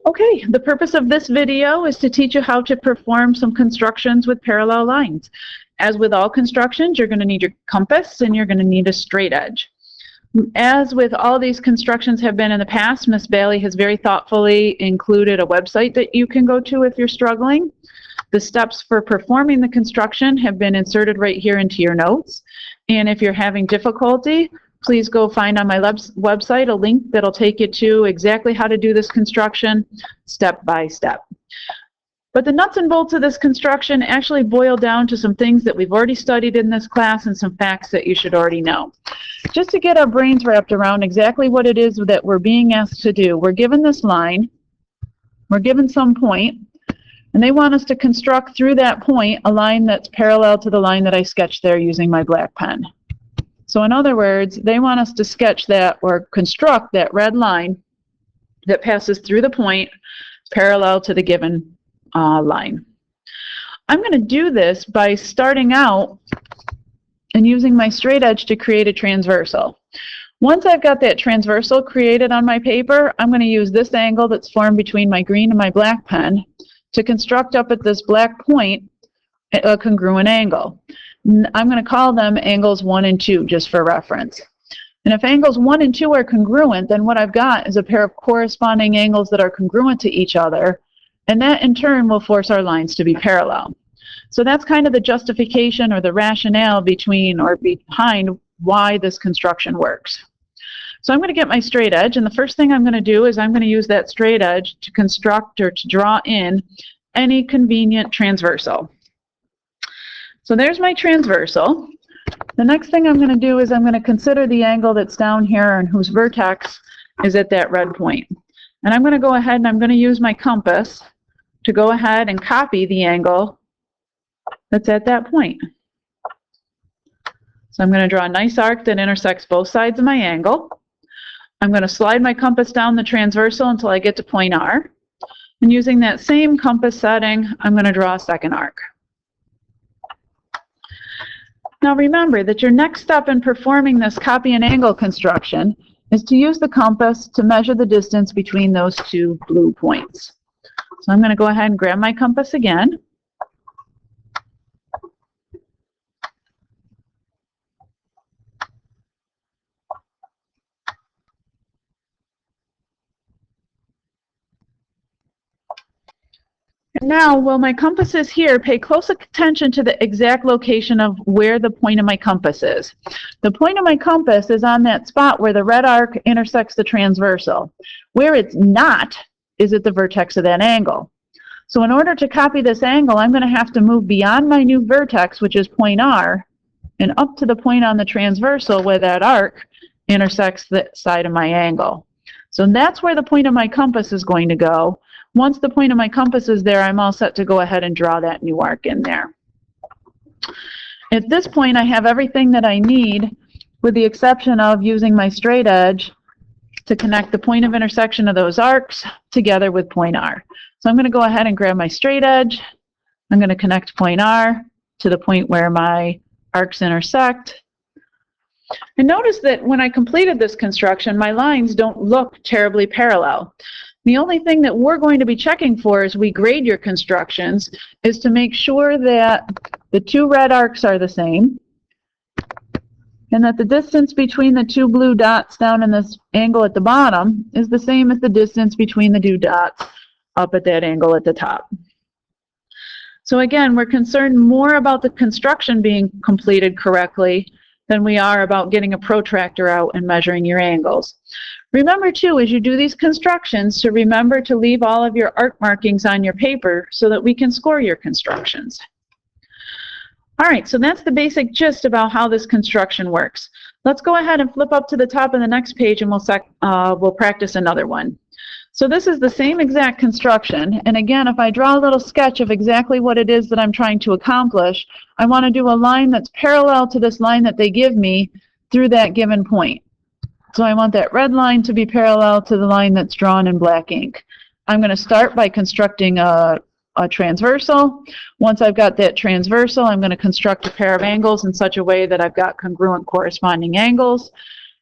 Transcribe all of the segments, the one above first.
Okay, the purpose of this video is to teach you how to perform some constructions with parallel lines. As with all constructions, you're going to need your compass and you're going to need a straight edge. As with all these constructions have been in the past, Ms. Bailey has very thoughtfully included a website that you can go to if you're struggling. The steps for performing the construction have been inserted right here into your notes. And if you're having difficulty, please go find on my website a link that'll take you to exactly how to do this construction step by step. But the nuts and bolts of this construction actually boil down to some things that we've already studied in this class and some facts that you should already know. Just to get our brains wrapped around exactly what it is that we're being asked to do, we're given this line, we're given some point, and they want us to construct through that point a line that's parallel to the line that I sketched there using my black pen. So in other words, they want us to sketch that or construct that red line that passes through the point parallel to the given line. I'm going to do this by starting out and using my straight edge to create a transversal. Once I've got that transversal created on my paper, I'm going to use this angle that's formed between my green and my black pen to construct up at this black point a congruent angle. I'm going to call them angles 1 and 2 just for reference. And if angles 1 and 2 are congruent, then what I've got is a pair of corresponding angles that are congruent to each other, and that in turn will force our lines to be parallel. So that's kind of the justification or the rationale behind why this construction works. So I'm going to get my straight edge, and the first thing I'm going to do is I'm going to use that straight edge to construct or to draw in any convenient transversal. So there's my transversal. The next thing I'm going to do is I'm going to consider the angle that's down here and whose vertex is at that red point. And I'm going to go ahead and I'm going to use my compass to go ahead and copy the angle that's at that point. So I'm going to draw a nice arc that intersects both sides of my angle. I'm going to slide my compass down the transversal until I get to point R. And using that same compass setting, I'm going to draw a second arc. Now remember that your next step in performing this copy and angle construction is to use the compass to measure the distance between those two blue points. So I'm going to go ahead and grab my compass again. Now, while my compass is here, pay close attention to the exact location of where the point of my compass is. The point of my compass is on that spot where the red arc intersects the transversal. Where it's not is at the vertex of that angle. So in order to copy this angle, I'm going to have to move beyond my new vertex, which is point R, and up to the point on the transversal where that arc intersects the side of my angle. So that's where the point of my compass is going to go. Once the point of my compass is there, I'm all set to go ahead and draw that new arc in there. At this point, I have everything that I need, with the exception of using my straight edge to connect the point of intersection of those arcs together with point R. So I'm going to go ahead and grab my straight edge. I'm going to connect point R to the point where my arcs intersect. And notice that when I completed this construction, my lines don't look terribly parallel. The only thing that we're going to be checking for as we grade your constructions is to make sure that the two red arcs are the same and that the distance between the two blue dots down in this angle at the bottom is the same as the distance between the two dots up at that angle at the top. So again, we're concerned more about the construction being completed correctly than we are about getting a protractor out and measuring your angles. Remember too, as you do these constructions, to remember to leave all of your arc markings on your paper so that we can score your constructions. All right, so that's the basic gist about how this construction works. Let's go ahead and flip up to the top of the next page and we'll practice another one. So this is the same exact construction, and again, if I draw a little sketch of exactly what it is that I'm trying to accomplish, I want to do a line that's parallel to this line that they give me through that given point. So I want that red line to be parallel to the line that's drawn in black ink. I'm going to start by constructing a transversal. Once I've got that transversal, I'm going to construct a pair of angles in such a way that I've got congruent corresponding angles,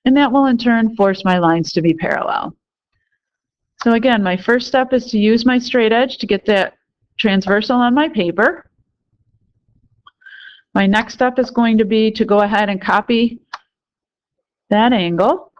and that will in turn force my lines to be parallel. So again, my first step is to use my straight edge to get that transversal on my paper. My next step is going to be to go ahead and copy that angle.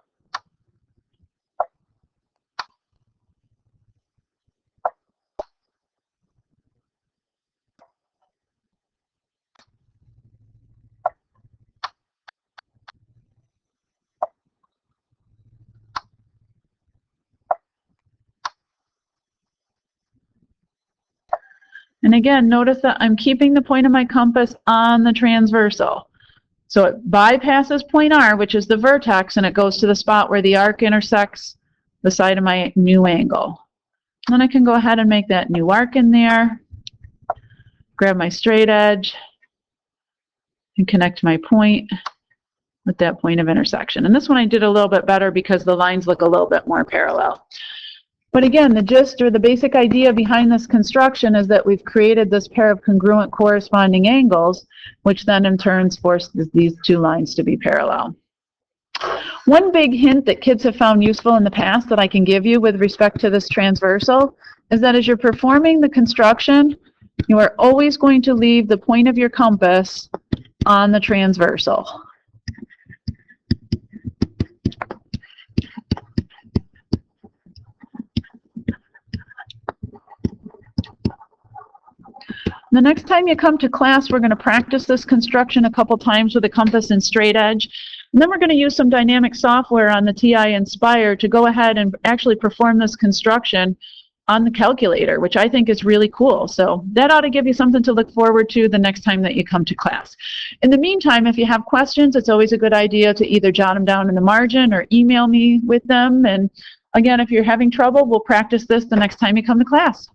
And again, notice that I'm keeping the point of my compass on the transversal. So it bypasses point R, which is the vertex, and it goes to the spot where the arc intersects the side of my new angle. Then I can go ahead and make that new arc in there, grab my straight edge, and connect my point with that point of intersection. And this one I did a little bit better because the lines look a little bit more parallel. But again, the gist or the basic idea behind this construction is that we've created this pair of congruent corresponding angles, which then in turn forces these two lines to be parallel. One big hint that kids have found useful in the past that I can give you with respect to this transversal is that as you're performing the construction, you are always going to leave the point of your compass on the transversal. The next time you come to class, we're going to practice this construction a couple times with a compass and straight edge. And then we're going to use some dynamic software on the TI Nspire to go ahead and actually perform this construction on the calculator, which I think is really cool. So that ought to give you something to look forward to the next time that you come to class. In the meantime, if you have questions, it's always a good idea to either jot them down in the margin or email me with them. And again, if you're having trouble, we'll practice this the next time you come to class.